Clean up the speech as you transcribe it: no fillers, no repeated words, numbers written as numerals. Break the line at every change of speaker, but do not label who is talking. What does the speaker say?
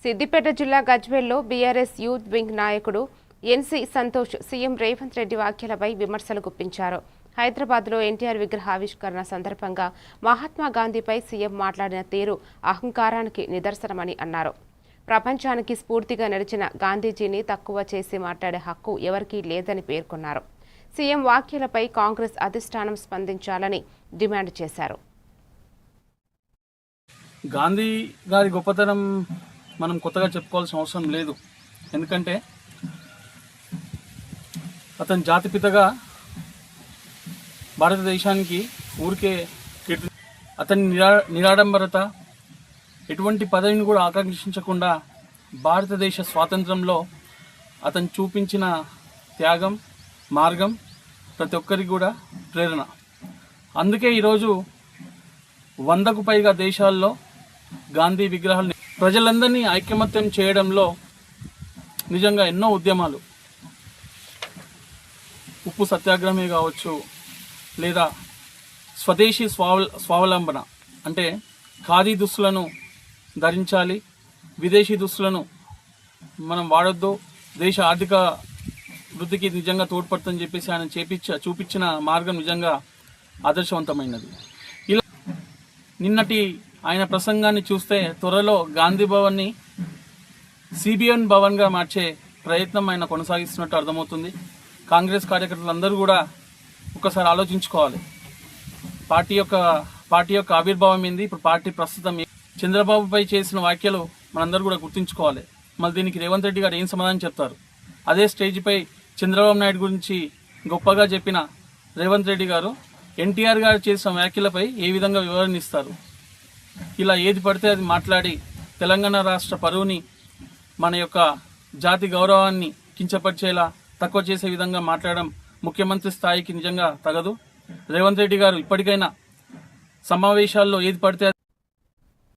సిద్దిపేట జిల్లా గజ్వేల్లో BRS youth wing నాయకుడు NC Santosh CM Revanth Reddy వ్యాఖ్యలపై విమర్శలు గుప్పించారు. హైదరాబాద్లో ఎన్టీఆర్ విగ్రహావిష్కరణ సందర్భంగా మహాత్మా గాంధీపై సీఎం మాట్లాడిన తీరు అహంకారానికి నిదర్శనమని అన్నారు. ప్రపంచానికి స్ఫూర్తిగా నిలిచిన గాంధీజీని తక్కువ చేసి మాట్లాడే హక్కు ఎవరికీ లేదని పేర్కొన్నారు. సీఎం వ్యాఖ్యలపై కాంగ్రెస్ అధిష్టానం స్పందించాలని డిమాండ్ చేశారు.
గాంధీ గారి గొప్పతనం మనం కొత్తగా చెప్పుకోవాల్సిన అవసరం లేదు. ఎందుకంటే అతని జాతిపితగా భారతదేశానికి ఊరికే అతని నిరాడంబరత ఎటువంటి పదవిని కూడా ఆకాంక్షించకుండా భారతదేశ స్వాతంత్రంలో అతను చూపించిన త్యాగం మార్గం ప్రతి ఒక్కరికి కూడా ప్రేరణ. అందుకే ఈరోజు 100కు పైగా దేశాల్లో గాంధీ విగ్రహాలు ప్రజలందరినీ ఐకమత్యం చేయడంలో నిజంగా ఎన్నో ఉద్యమాలు, ఉప్పు సత్యాగ్రహమే కావచ్చు, లేదా స్వదేశీ స్వావలంబన అంటే ఖాదీ దుస్తులను ధరించాలి, విదేశీ దుస్తులను మనం వాడొద్దు, దేశ ఆర్థిక వృద్ధికి నిజంగా తోడ్పడుతుందని చెప్పేసి ఆయన చూపించిన మార్గం నిజంగా ఆదర్శవంతమైనది. ఇలా నిన్నటి ఆయన ప్రసంగాన్ని చూస్తే త్వరలో గాంధీ భవన్ని సిబిఎన్ భవన్గా మార్చే ప్రయత్నం ఆయన కొనసాగిస్తున్నట్టు అర్థమవుతుంది. కాంగ్రెస్ కార్యకర్తలందరూ కూడా ఒకసారి ఆలోచించుకోవాలి. పార్టీ యొక్క ఆవిర్భావం ఏంది, ఇప్పుడు పార్టీ ప్రస్తుతం చంద్రబాబుపై చేసిన వ్యాఖ్యలు మనందరూ కూడా గుర్తుంచుకోవాలి. మళ్ళీ దీనికి రేవంత్ రెడ్డి గారు ఏం సమాధానం చెప్తారు? అదే స్టేజ్పై చంద్రబాబు నాయుడు గురించి గొప్పగా చెప్పిన రేవంత్ రెడ్డి గారు ఎన్టీఆర్ గారు చేసిన వ్యాఖ్యలపై ఏ విధంగా వివరణ ఇస్తారు? ఇలా ఏది పడితే అది మాట్లాడి తెలంగాణ రాష్ట్ర పరువుని, మన యొక్క జాతి గౌరవాన్ని కించపరిచేలా తక్కువ చేసే విధంగా మాట్లాడడం ముఖ్యమంత్రి స్థాయికి నిజంగా తగదు. రేవంత్ రెడ్డి గారు ఇప్పటికైనా సమావేశాల్లో ఏది పడితే